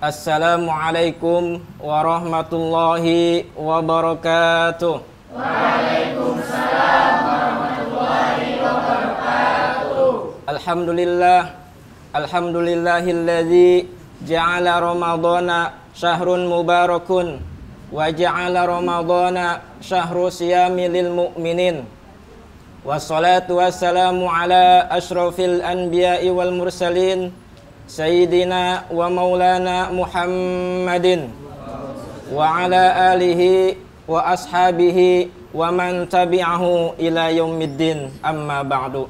Assalamualaikum warahmatullahi wabarakatuh. Waalaikumsalam warahmatullahi wabarakatuh. Alhamdulillahilladzi ja'ala ramadhana syahrun mubarakun wa ja'ala ramadhana syahru siyami lil mu'minin. Wassalatu wassalamu ala asyrafil anbiya'i wal mursalin Sayyidina wa maulana Muhammadin wa ala alihi wa ashabihi wa man tabi'ahu ila yaumiddin, amma ba'du.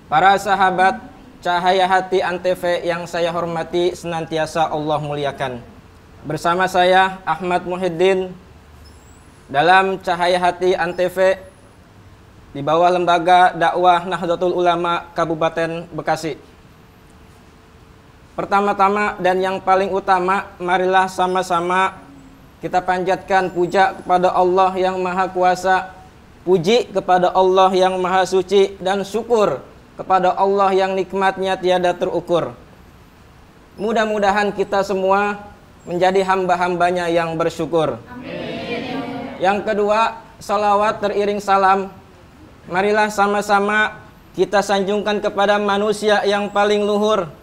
Para sahabat Cahaya Hati Antv yang saya hormati, senantiasa Allah muliakan. Bersama saya Ahmad Muhyiddin dalam Cahaya Hati Antv di bawah lembaga dakwah Nahdlatul Ulama Kabupaten Bekasi. Pertama-tama dan yang paling utama, marilah sama-sama kita panjatkan puja kepada Allah yang Maha Kuasa, puji kepada Allah yang Maha Suci, dan syukur kepada Allah yang nikmatnya tiada terukur. Mudah-mudahan kita semua menjadi hamba-hambanya yang bersyukur. Amin. Yang kedua, salawat teriring salam, marilah sama-sama kita sanjungkan kepada manusia yang paling luhur,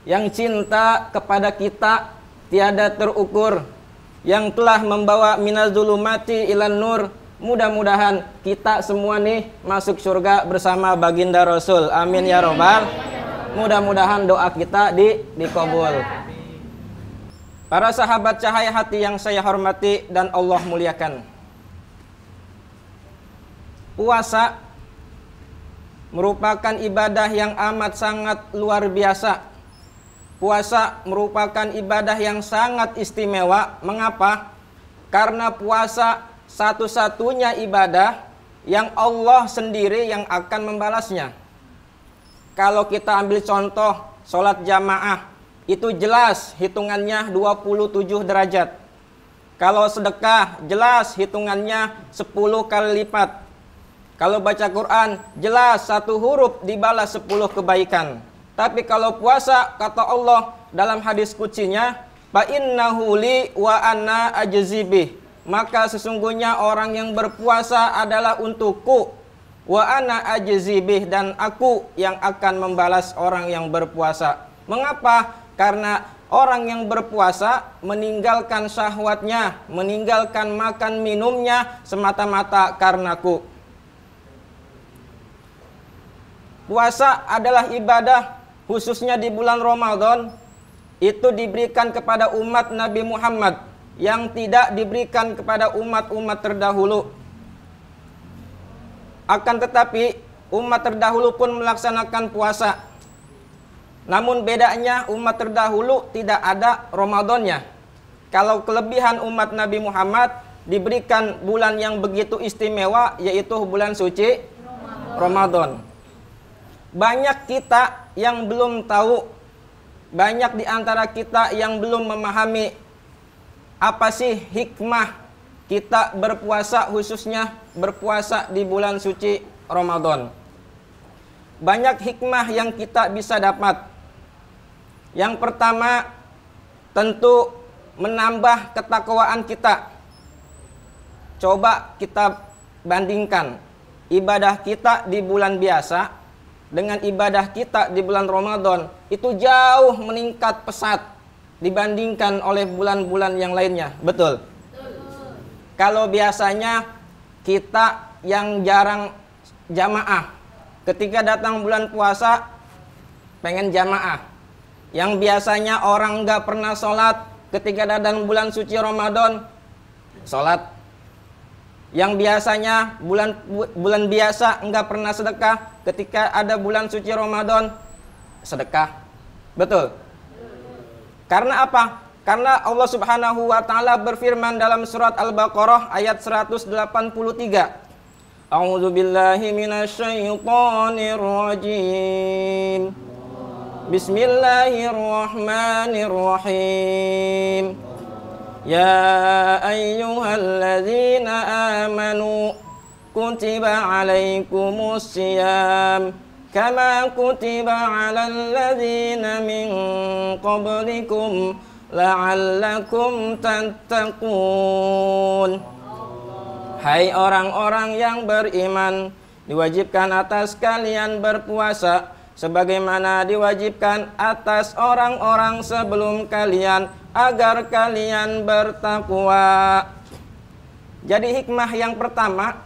yang cinta kepada kita tiada terukur, yang telah membawa minazulumati ilan nur. Mudah-mudahan kita semua nih masuk surga bersama baginda Rasul. Amin ya robbal. Mudah-mudahan doa kita dikabul. Para sahabat Cahaya Hati yang saya hormati dan Allah muliakan, puasa merupakan ibadah yang amat sangat luar biasa. Puasa merupakan ibadah yang sangat istimewa. Mengapa? Karena puasa satu-satunya ibadah yang Allah sendiri yang akan membalasnya. Kalau kita ambil contoh sholat jamaah, itu jelas hitungannya 27 derajat. Kalau sedekah, jelas hitungannya 10 kali lipat. Kalau baca Quran, jelas satu huruf dibalas 10 kebaikan. Tapi kalau puasa, kata Allah dalam hadis kutsinya, fa innahu li wa ana ajzi bih, maka sesungguhnya orang yang berpuasa adalah untukku, wa ana ajzi bih, dan aku yang akan membalas orang yang berpuasa. Mengapa? Karena orang yang berpuasa meninggalkan syahwatnya, meninggalkan makan minumnya semata-mata karenaku. Puasa adalah ibadah khususnya di bulan Ramadan, itu diberikan kepada umat Nabi Muhammad yang tidak diberikan kepada umat-umat terdahulu. Akan tetapi umat terdahulu pun melaksanakan puasa. Namun bedanya umat terdahulu tidak ada Ramadannya. Kalau kelebihan umat Nabi Muhammad diberikan bulan yang begitu istimewa, yaitu bulan suci Ramadan. Banyak kita yang belum tahu, banyak di antara kita yang belum memahami apa sih hikmah kita berpuasa, khususnya berpuasa di bulan suci Ramadan. Banyak hikmah yang kita bisa dapat. Yang pertama, tentu menambah ketakwaan kita. Coba kita bandingkan ibadah kita di bulan biasa dengan ibadah kita di bulan Ramadan, itu jauh meningkat pesat dibandingkan oleh bulan-bulan yang lainnya. Betul? Kalau biasanya kita yang jarang jamaah, ketika datang bulan puasa pengen jamaah. Yang biasanya orang nggak pernah sholat, ketika datang bulan suci Ramadan sholat. Yang biasanya bulan biasa nggak pernah sedekah, ketika ada bulan suci Ramadan sedekah. Betul? Karena apa? Karena Allah Subhanahu wa taala berfirman dalam surat Al-Baqarah ayat 183. A'udzubillahi minasyaitonir rajim. Bismillahirrahmanirrahim. Ya ayyuhalladzina amanu kutiba alaikumus siyam kama kutiba 'alal ladzina min qablikum la'allakum tattaqun. Hai orang-orang yang beriman, diwajibkan atas kalian berpuasa sebagaimana diwajibkan atas orang-orang sebelum kalian agar kalian bertakwa. Jadi hikmah yang pertama,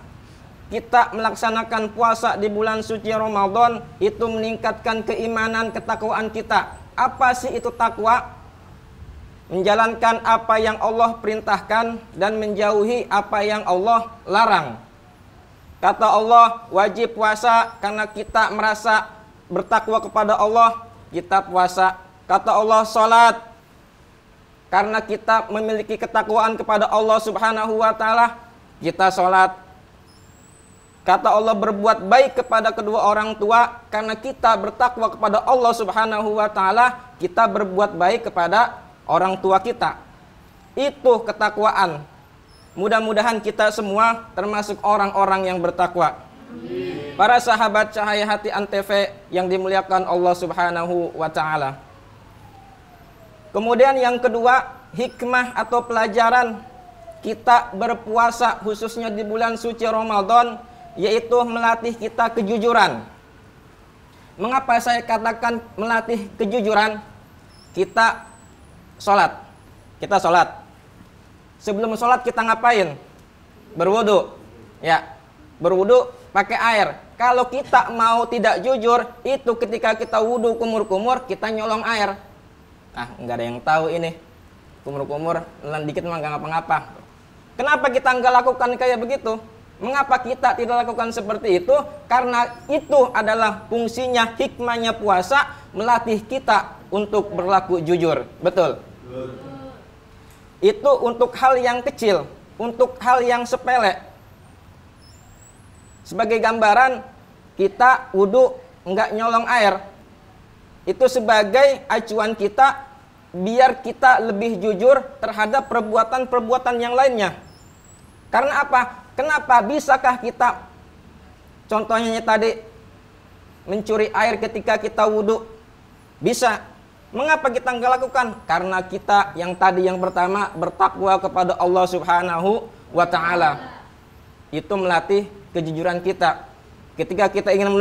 kita melaksanakan puasa di bulan suci Ramadan itu meningkatkan keimanan, ketakwaan kita. Apa sih itu takwa? Menjalankan apa yang Allah perintahkan dan menjauhi apa yang Allah larang. Kata Allah, wajib puasa karena kita merasa bertakwa kepada Allah, kita puasa. Kata Allah, salat karena kita memiliki ketakwaan kepada Allah Subhanahu wa taala, kita salat. Kata Allah, berbuat baik kepada kedua orang tua karena kita bertakwa kepada Allah Subhanahu wa taala, kita berbuat baik kepada orang tua kita. Itu ketakwaan. Mudah-mudahan kita semua termasuk orang-orang yang bertakwa. Para sahabat Cahaya Hati Antv yang dimuliakan Allah Subhanahu wa taala. Kemudian yang kedua, hikmah atau pelajaran kita berpuasa khususnya di bulan suci Ramadan, yaitu melatih kita kejujuran. Mengapa saya katakan melatih kejujuran? Kita sholat. Sebelum sholat kita ngapain? Berwudu. Ya, berwudu pakai air. Kalau kita mau tidak jujur, itu ketika kita wudu kumur-kumur, kita nyolong air. Nggak ada yang tahu ini. Kumur-kumur, nelan dikit mah nggak ngapa-ngapa. Kenapa kita nggak lakukan kayak begitu? Mengapa kita tidak lakukan seperti itu? Karena itu adalah fungsinya, hikmahnya puasa, melatih kita untuk berlaku jujur. Betul? Itu untuk hal yang kecil, untuk hal yang sepele. Sebagai gambaran, kita wudu nggak nyolong air. Itu sebagai acuan kita biar kita lebih jujur terhadap perbuatan-perbuatan yang lainnya. Karena apa? Kenapa? Bisakah kita, contohnya tadi, mencuri air ketika kita wudu? Bisa. Mengapa kita nggak lakukan? Karena kita yang tadi yang pertama bertakwa kepada Allah Subhanahu wa taala. Itu melatih kejujuran kita. Ketika kita ingin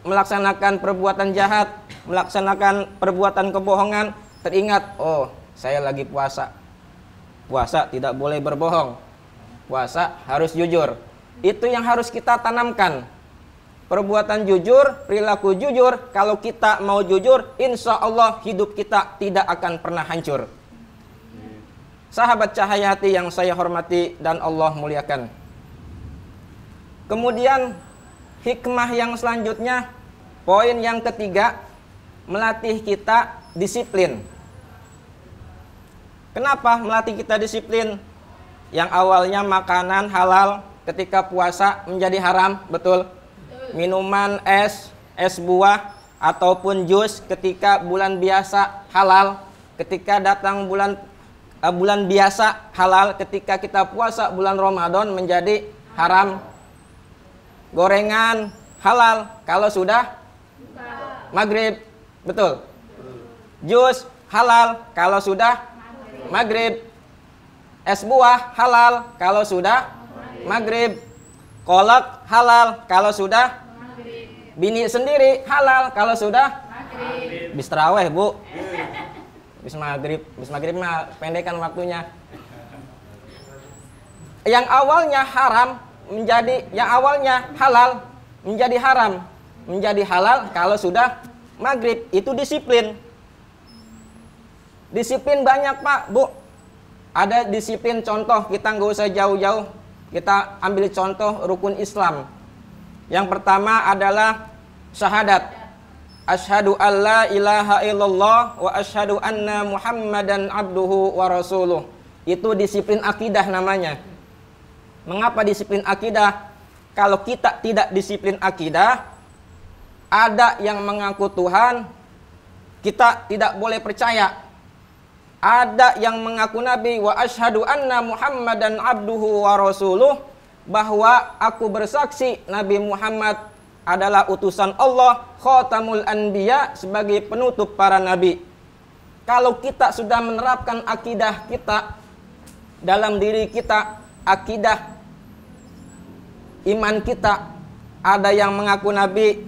melaksanakan perbuatan jahat, melaksanakan perbuatan kebohongan, teringat, oh, saya lagi puasa. Puasa tidak boleh berbohong. Puasa harus jujur. Itu yang harus kita tanamkan. Perbuatan jujur, perilaku jujur. Kalau kita mau jujur, insya Allah hidup kita tidak akan pernah hancur. Sahabat Cahaya Hati yang saya hormati dan Allah muliakan. Kemudian hikmah yang selanjutnya, poin yang ketiga, melatih kita disiplin. Kenapa melatih kita disiplin? Yang awalnya makanan halal ketika puasa menjadi haram, betul? Minuman es buah ataupun jus ketika bulan biasa halal, ketika datang bulan biasa halal, ketika kita puasa bulan Ramadan menjadi haram. Gorengan halal kalau sudah maghrib, betul? Jus halal kalau sudah maghrib. Es buah halal kalau sudah maghrib. Kolak halal kalau sudah maghrib. Bini sendiri halal kalau sudah maghrib. Bis taraweh, Bu. Bis maghrib mah pendekan waktunya. Yang awalnya haram yang awalnya halal menjadi haram, menjadi halal kalau sudah maghrib. Itu disiplin. Disiplin banyak, Pak, Bu. Ada disiplin, contoh, kita nggak usah jauh-jauh. Kita ambil contoh rukun Islam. Yang pertama adalah syahadat. Asyhadu alla ilaha illallah wa asyhadu anna Muhammadan abduhu wa rasuluh. Itu disiplin akidah namanya. Mengapa disiplin akidah? Kalau kita tidak disiplin akidah, ada yang mengaku Tuhan, kita tidak boleh percaya. Ada yang mengaku Nabi, wa asyhadu anna Muhammadan abduhu wa rasuluh, bahwa aku bersaksi Nabi Muhammad adalah utusan Allah, khatamul anbiya, sebagai penutup para nabi. Kalau kita sudah menerapkan akidah kita dalam diri kita, akidah iman kita, ada yang mengaku nabi,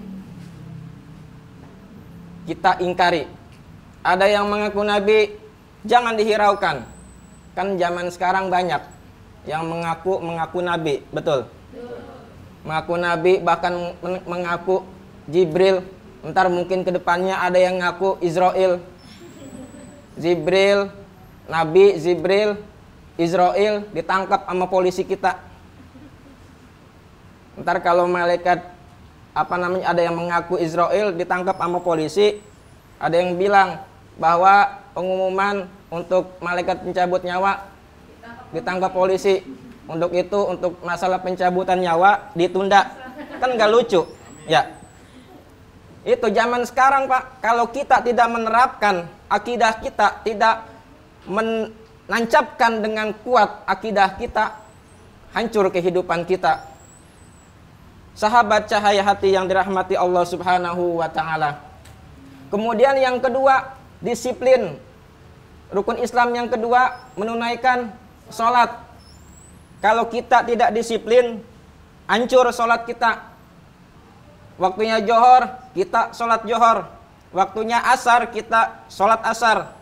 kita ingkari. Ada yang mengaku nabi, jangan dihiraukan. Kan zaman sekarang banyak yang mengaku nabi, betul? Mengaku nabi, bahkan mengaku Jibril. Ntar mungkin kedepannya ada yang ngaku Israel. Jibril, Nabi Jibril, Israel ditangkap sama polisi kita. Ntar kalau malaikat ada yang mengaku Israel ditangkap sama polisi, ada yang bilang bahwa pengumuman untuk malaikat pencabut nyawa ditangkap polisi. Untuk itu, untuk masalah pencabutan nyawa ditunda. Kan gak lucu ya. Itu zaman sekarang, Pak. Kalau kita tidak menerapkan akidah kita, tidak menancapkan dengan kuat akidah kita, hancur kehidupan kita. Sahabat cahaya hati yang dirahmati Allah Subhanahu wa ta'ala. Kemudian yang kedua, disiplin. Rukun Islam yang kedua, menunaikan sholat. Kalau kita tidak disiplin, hancur sholat kita. Waktunya johor, kita sholat johor. Waktunya asar, kita sholat asar.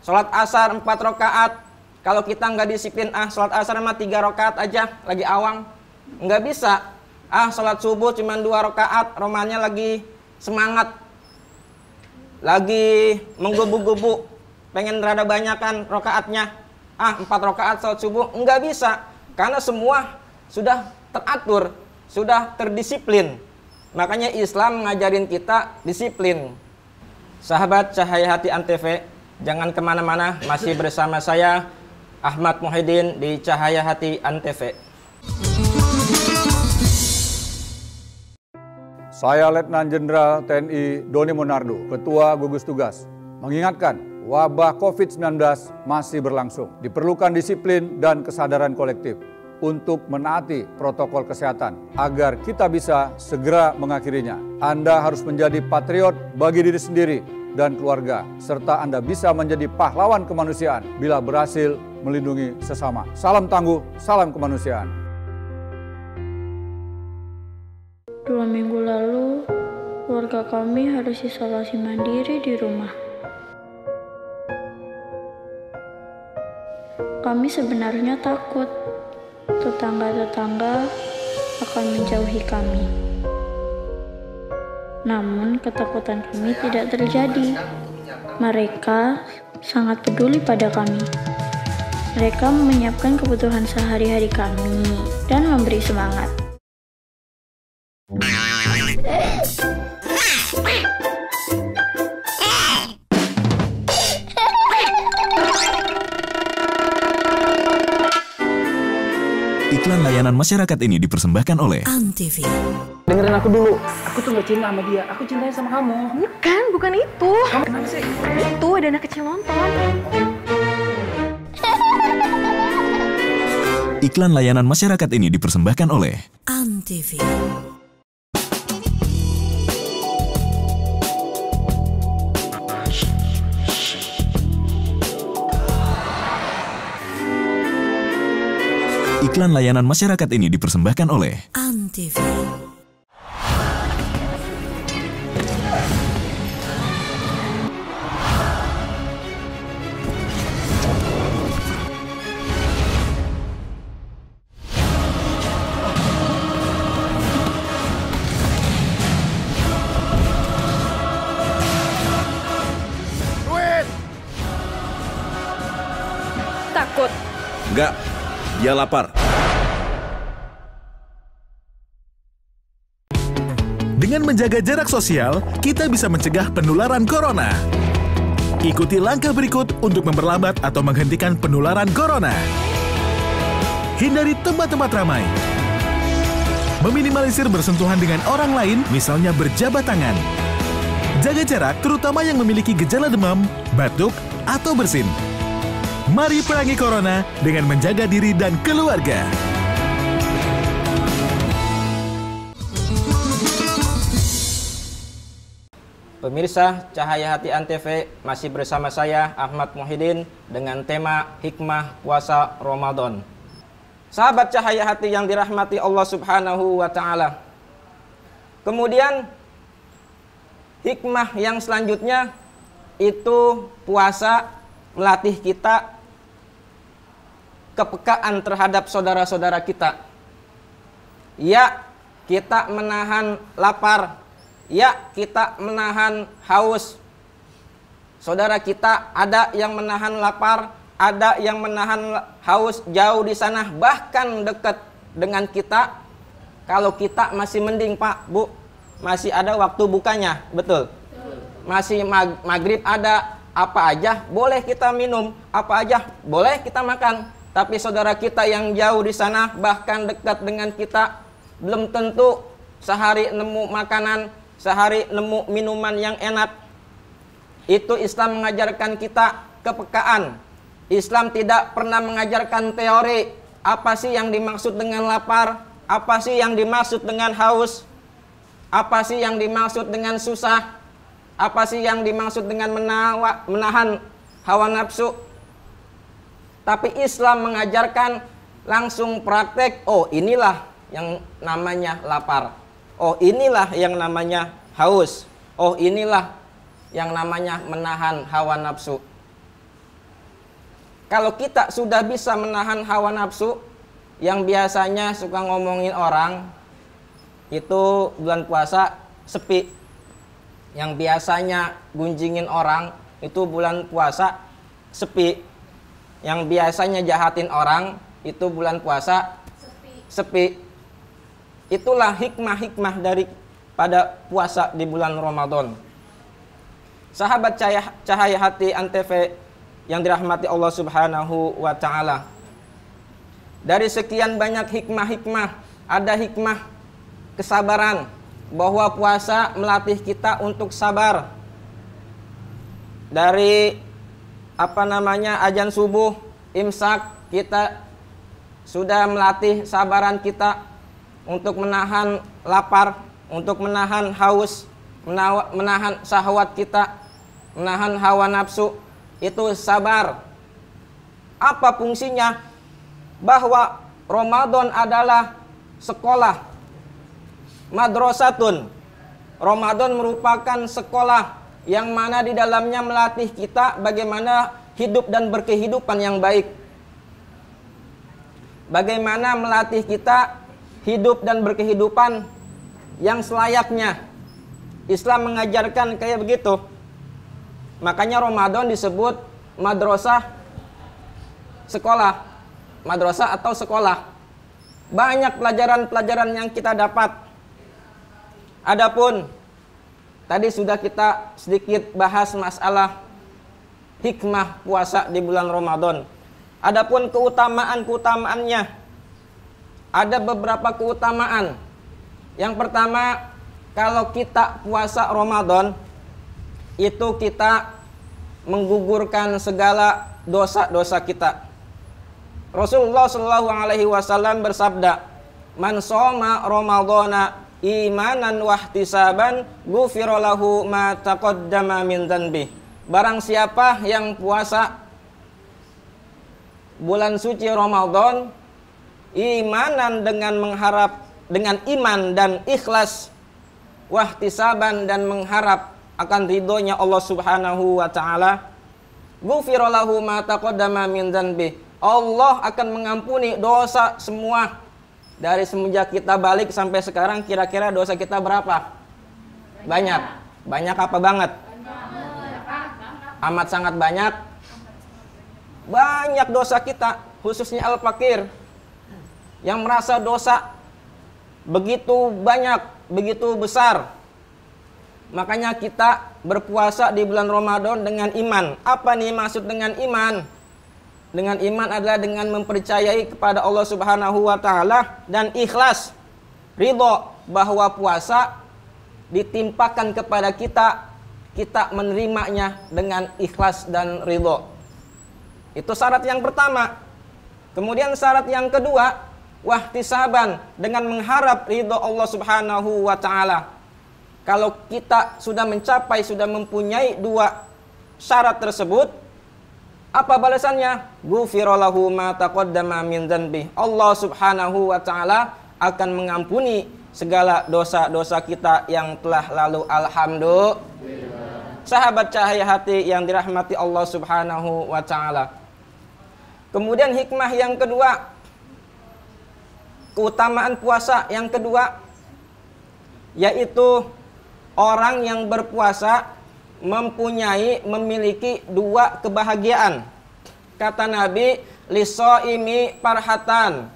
Sholat asar 4 rakaat. Kalau kita nggak disiplin, sholat asar mah 3 rakaat aja, lagi awam. Nggak bisa. Sholat subuh cuma 2 rakaat, romannya lagi semangat. Lagi menggebu-gebu, pengen rada banyakan rakaatnya. 4 rakaat sholat subuh, nggak bisa. Karena semua sudah teratur, sudah terdisiplin. Makanya Islam ngajarin kita disiplin. Sahabat cahaya hati Antv, jangan kemana-mana, masih bersama saya Ahmad Muhyiddin di Cahaya Hati Antv. Saya Letnan Jenderal TNI Doni Monardo, Ketua Gugus Tugas, mengingatkan wabah COVID-19 masih berlangsung. Diperlukan disiplin dan kesadaran kolektif untuk menaati protokol kesehatan agar kita bisa segera mengakhirinya. Anda harus menjadi patriot bagi diri sendiri dan keluarga, serta Anda bisa menjadi pahlawan kemanusiaan bila berhasil melindungi sesama. Salam tangguh, salam kemanusiaan. 2 minggu lalu, keluarga kami harus isolasi mandiri di rumah. Kami sebenarnya takut tetangga-tetangga akan menjauhi kami. Namun ketakutan kami tidak terjadi. Mereka sangat peduli pada kami. Mereka menyiapkan kebutuhan sehari-hari kami dan memberi semangat. Iklan layanan masyarakat ini dipersembahkan oleh Antv. Dengerin aku dulu. Aku tuh gak cinta sama dia. Aku cintanya sama kamu. Bukan itu. Kamu kenapa sih? Itu ada anak kecil nonton. Iklan layanan masyarakat ini dipersembahkan oleh Antv. Iklan layanan masyarakat ini dipersembahkan oleh Antv. Takut. Enggak, dia lapar. Dengan menjaga jarak sosial, kita bisa mencegah penularan corona. Ikuti langkah berikut untuk memperlambat atau menghentikan penularan corona. Hindari tempat-tempat ramai. Meminimalisir bersentuhan dengan orang lain, misalnya berjabat tangan. Jaga jarak, terutama yang memiliki gejala demam, batuk, atau bersin. Mari perangi corona dengan menjaga diri dan keluarga. Pemirsa Cahaya Hati Antv, masih bersama saya Ahmad Muhyiddin dengan tema hikmah puasa Ramadan. Sahabat Cahaya Hati yang dirahmati Allah Subhanahu wa taala. Kemudian hikmah yang selanjutnya itu puasa melatih kita kepekaan terhadap saudara-saudara kita. Ya, kita menahan lapar. Ya, kita menahan haus. Saudara kita ada yang menahan lapar, ada yang menahan haus jauh di sana, bahkan dekat dengan kita. Kalau kita masih mending, Pak, Bu, masih ada waktu bukanya, betul? Masih maghrib ada, apa aja boleh kita minum, apa aja boleh kita makan. Tapi saudara kita yang jauh di sana, bahkan dekat dengan kita, belum tentu sehari nemu makanan, sehari nemu minuman yang enak. Itu Islam mengajarkan kita kepekaan. Islam tidak pernah mengajarkan teori. Apa sih yang dimaksud dengan lapar? Apa sih yang dimaksud dengan haus? Apa sih yang dimaksud dengan susah? Apa sih yang dimaksud dengan menahan hawa nafsu? Tapi Islam mengajarkan langsung praktek. Oh, inilah yang namanya lapar. Oh, inilah yang namanya haus. Oh, inilah yang namanya menahan hawa nafsu. Kalau kita sudah bisa menahan hawa nafsu, yang biasanya suka ngomongin orang, itu bulan puasa sepi. Yang biasanya gunjingin orang, itu bulan puasa sepi. Yang biasanya jahatin orang, itu bulan puasa sepi. Itulah hikmah-hikmah dari pada puasa di bulan Ramadan. Sahabat Cahaya Hati Antv yang dirahmati Allah Subhanahu wa taala. Dari sekian banyak hikmah-hikmah, ada hikmah kesabaran, bahwa puasa melatih kita untuk sabar. Dari azan subuh, imsak, kita sudah melatih sabaran kita untuk menahan lapar, untuk menahan haus, menahan syahwat kita, menahan hawa nafsu. Itu sabar. Apa fungsinya? Bahwa Ramadan adalah sekolah, madrasatun. Ramadan merupakan sekolah yang mana di dalamnya melatih kita bagaimana hidup dan berkehidupan yang baik. Bagaimana melatih kita hidup dan berkehidupan yang selayaknya. Islam mengajarkan kayak begitu. Makanya Ramadan disebut madrasah sekolah. Madrasah atau sekolah. Banyak pelajaran-pelajaran yang kita dapat. Adapun tadi sudah kita sedikit bahas masalah hikmah puasa di bulan Ramadan. Adapun keutamaan-keutamaannya, ada beberapa keutamaan. Yang pertama, kalau kita puasa Ramadan, itu kita menggugurkan segala dosa-dosa kita. Rasulullah SAW bersabda, "Man shoma Ramadhana imanan wahtisaban, ghufira lahu ma taqaddama min dzanbi." Barang siapa yang puasa bulan suci Ramadan imanan dengan mengharap, dengan iman dan ikhlas, wahtisaban dan mengharap akan ridhonya Allah Subhanahu wa taala, ghufira lahu ma taqaddama min dzanbi. Allah akan mengampuni dosa semua. Dari semenjak kita balik sampai sekarang, kira-kira dosa kita berapa? Banyak. Banyak apa banget? Amat sangat banyak. Banyak dosa kita, khususnya al-fakir, yang merasa dosa begitu banyak, begitu besar. Makanya kita berpuasa di bulan Ramadan dengan iman. Apa nih maksud dengan iman? Dengan iman adalah dengan mempercayai kepada Allah Subhanahu wa taala dan ikhlas, ridho bahwa puasa ditimpakan kepada kita, kita menerimanya dengan ikhlas dan ridho. Itu syarat yang pertama. Kemudian syarat yang kedua, wahtisaban, dengan mengharap ridho Allah Subhanahu wa taala. Kalau kita sudah mencapai, sudah mempunyai dua syarat tersebut, apa balasannya? Ghufira lahu ma taqaddama min dzanbi. Allah Subhanahu wa taala akan mengampuni segala dosa-dosa kita yang telah lalu. Alhamdulillah. Sahabat cahaya hati yang dirahmati Allah Subhanahu wa taala. Kemudian hikmah yang kedua, keutamaan puasa yang kedua, yaitu orang yang berpuasa memiliki dua kebahagiaan. Kata Nabi, lisoimi farhatan.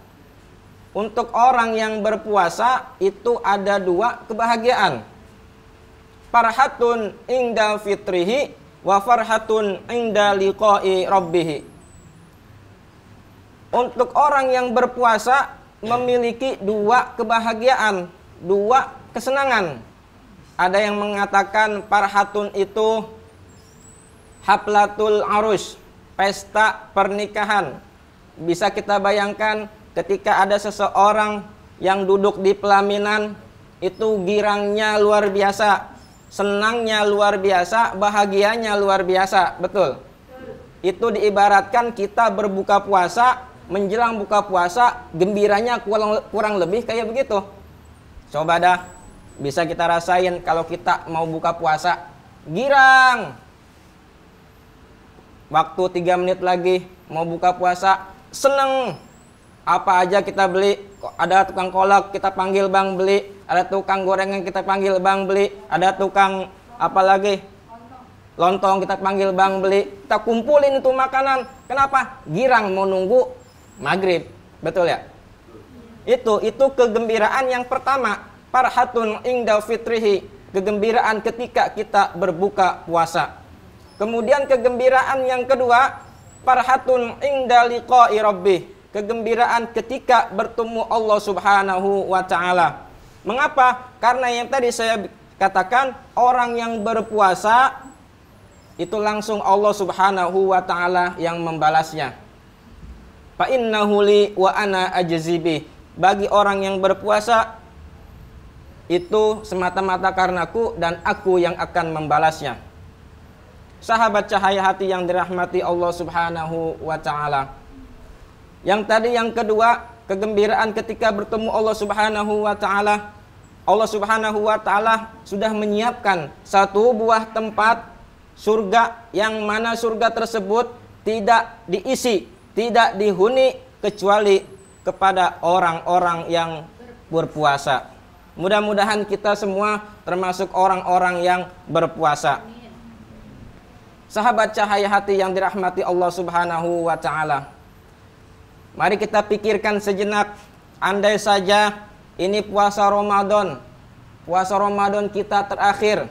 Untuk orang yang berpuasa itu ada dua kebahagiaan. Farhatun inda fitrihi wa farhatun inda liqa'i rabbih. Untuk orang yang berpuasa memiliki dua kebahagiaan, dua kesenangan. Ada yang mengatakan farhatun itu haflatul arus, pesta pernikahan. Bisa kita bayangkan ketika ada seseorang yang duduk di pelaminan, itu girangnya luar biasa, senangnya luar biasa, bahagianya luar biasa, betul. Itu diibaratkan kita berbuka puasa, menjelang buka puasa, gembiranya kurang lebih kayak begitu. Coba dah, bisa kita rasain kalau kita mau buka puasa, girang. Waktu 3 menit lagi mau buka puasa, seneng. Apa aja kita beli, ada tukang kolak kita panggil bang beli, ada tukang gorengan kita panggil bang beli, ada tukang apa lagi, lontong kita panggil bang beli. Kita kumpulin itu makanan. Kenapa? Girang mau nunggu maghrib, betul ya? Itu kegembiraan yang pertama. Farhatun inda fitrihi, kegembiraan ketika kita berbuka puasa. Kemudian kegembiraan yang kedua, farhatun inda liqa'i rabbih, kegembiraan ketika bertemu Allah Subhanahu wa taala. Mengapa? Karena yang tadi saya katakan, orang yang berpuasa itu langsung Allah Subhanahu wa taala yang membalasnya. Fa innahu li wa ana ajzibi. Bagi orang yang berpuasa itu semata-mata karenaku dan aku yang akan membalasnya. Sahabat cahaya hati yang dirahmati Allah Subhanahu wa taala. Yang tadi yang kedua, kegembiraan ketika bertemu Allah Subhanahu wa taala. Allah Subhanahu wa taala sudah menyiapkan satu buah tempat surga, yang mana surga tersebut tidak diisi, tidak dihuni kecuali kepada orang-orang yang berpuasa. Mudah-mudahan kita semua termasuk orang-orang yang berpuasa. Sahabat cahaya hati yang dirahmati Allah Subhanahu wa taala. Mari kita pikirkan sejenak, andai saja ini puasa Ramadan. Puasa Ramadan kita terakhir.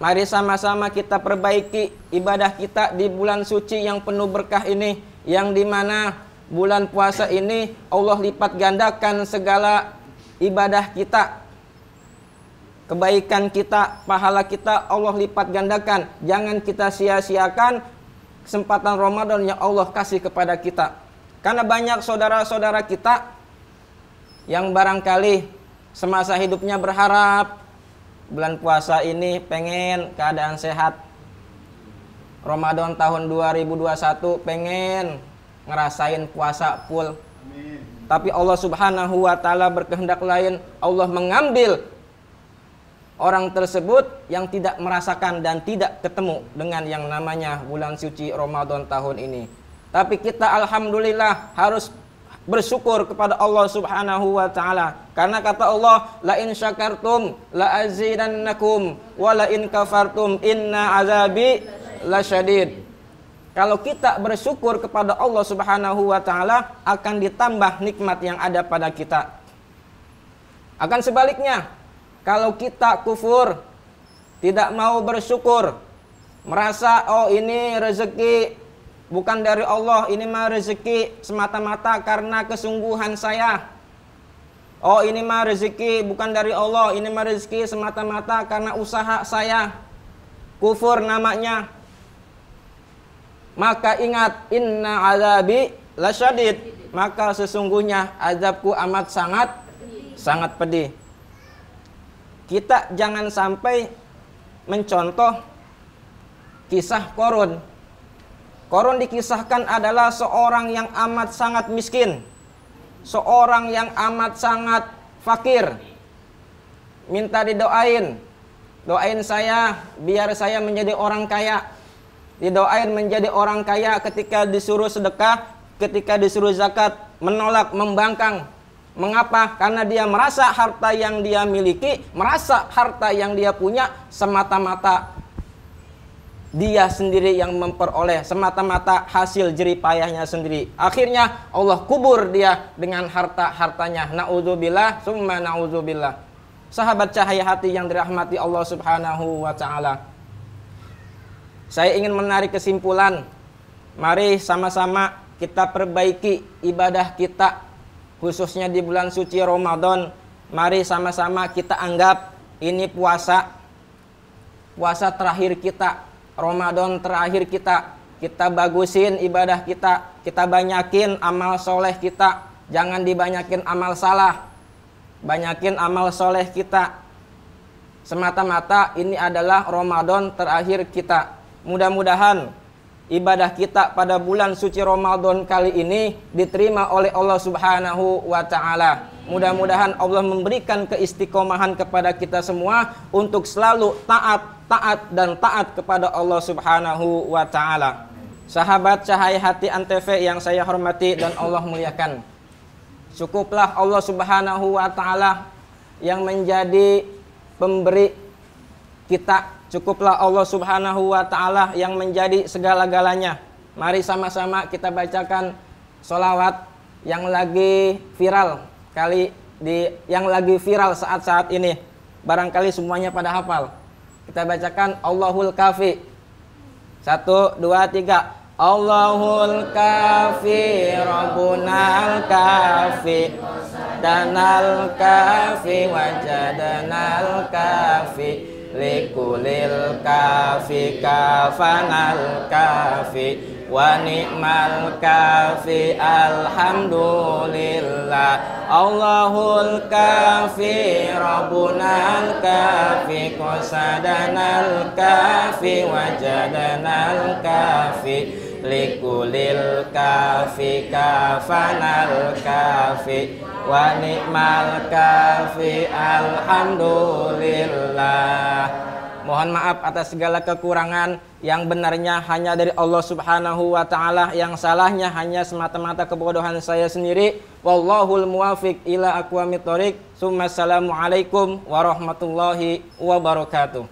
Mari sama-sama kita perbaiki ibadah kita di bulan suci yang penuh berkah ini, yang dimana bulan puasa ini Allah lipat gandakan segala ibadah kita, kebaikan kita, pahala kita Allah lipat gandakan. Jangan kita sia-siakan kesempatan Ramadan yang Allah kasih kepada kita. Karena banyak saudara-saudara kita yang barangkali semasa hidupnya berharap bulan puasa ini pengen keadaan sehat, Ramadan tahun 2021 pengen ngerasain puasa full. Tapi Allah Subhanahu wa taala berkehendak lain. Allah mengambil orang tersebut yang tidak merasakan dan tidak ketemu dengan yang namanya bulan suci Ramadan tahun ini. Tapi kita alhamdulillah harus bersyukur kepada Allah Subhanahu wa taala. Karena kata Allah, la in syakartum la azidannakum wa la in kafartum inna azabi lasyadid. Kalau kita bersyukur kepada Allah Subhanahu wa taala, akan ditambah nikmat yang ada pada kita. Akan sebaliknya, kalau kita kufur, tidak mau bersyukur, merasa oh ini rezeki bukan dari Allah, ini mah rezeki semata-mata karena kesungguhan saya. Oh ini mah rezeki bukan dari Allah, ini mah rezeki semata-mata karena usaha saya. Kufur namanya. Maka ingat, inna azabi lasyadid, maka sesungguhnya azabku amat sangat pedih. kita jangan sampai mencontoh kisah Qarun. Qarun dikisahkan adalah seorang yang amat sangat miskin, seorang yang amat sangat fakir, minta didoain, doain saya biar saya menjadi orang kaya. Didoain menjadi orang kaya, ketika disuruh sedekah, ketika disuruh zakat, menolak, membangkang. Mengapa? Karena dia merasa harta yang dia miliki, merasa harta yang dia punya semata-mata dia sendiri yang memperoleh, semata-mata hasil jerih payahnya sendiri. Akhirnya Allah kubur dia dengan harta-hartanya. Na'udzubillah, summa na'udzubillah. Sahabat cahaya hati yang dirahmati Allah Subhanahu wa ta'ala, saya ingin menarik kesimpulan. Mari sama-sama kita perbaiki ibadah kita, khususnya di bulan suci Ramadan. Mari sama-sama kita anggap ini puasa terakhir kita, Ramadan terakhir kita. Kita bagusin ibadah kita banyakin amal soleh kita. Jangan dibanyakin amal salah, banyakin amal soleh kita. Semata-mata ini adalah Ramadan terakhir kita. Mudah-mudahan ibadah kita pada bulan suci Ramadan kali ini diterima oleh Allah Subhanahu wa ta'ala. Mudah-mudahan Allah memberikan keistiqomahan kepada kita semua untuk selalu taat kepada Allah Subhanahu wa ta'ala. Sahabat cahaya hati Antv yang saya hormati dan Allah muliakan, cukuplah Allah Subhanahu wa ta'ala yang menjadi pemberi kita. Cukuplah Allah Subhanahu wa ta'ala yang menjadi segala-galanya. Mari sama-sama kita bacakan sholawat yang lagi viral yang lagi viral saat-saat ini. Barangkali semuanya pada hafal. Kita bacakan Allahul Kafi. 1, 2, 3. Allahul Kafi, Rabbunal Kafi, Danal Kafi, Wajadanal Kafi, Likulil kafi kafanal kafi, wa ni'mal kafi alhamdulillah. Allahul kafi, Rabbunal kafi, qasadanal kafi, wajadanal kafi, likulil kafi kafanal kafi, wa ni'mal kafi alhamdulillah. Mohon maaf atas segala kekurangan. Yang benarnya hanya dari Allah Subhanahu wa ta'ala, yang salahnya hanya semata-mata kebodohan saya sendiri. Wallahul muwafiq ila aqwamit thoriq. Assalamualaikum warahmatullahi wabarakatuh.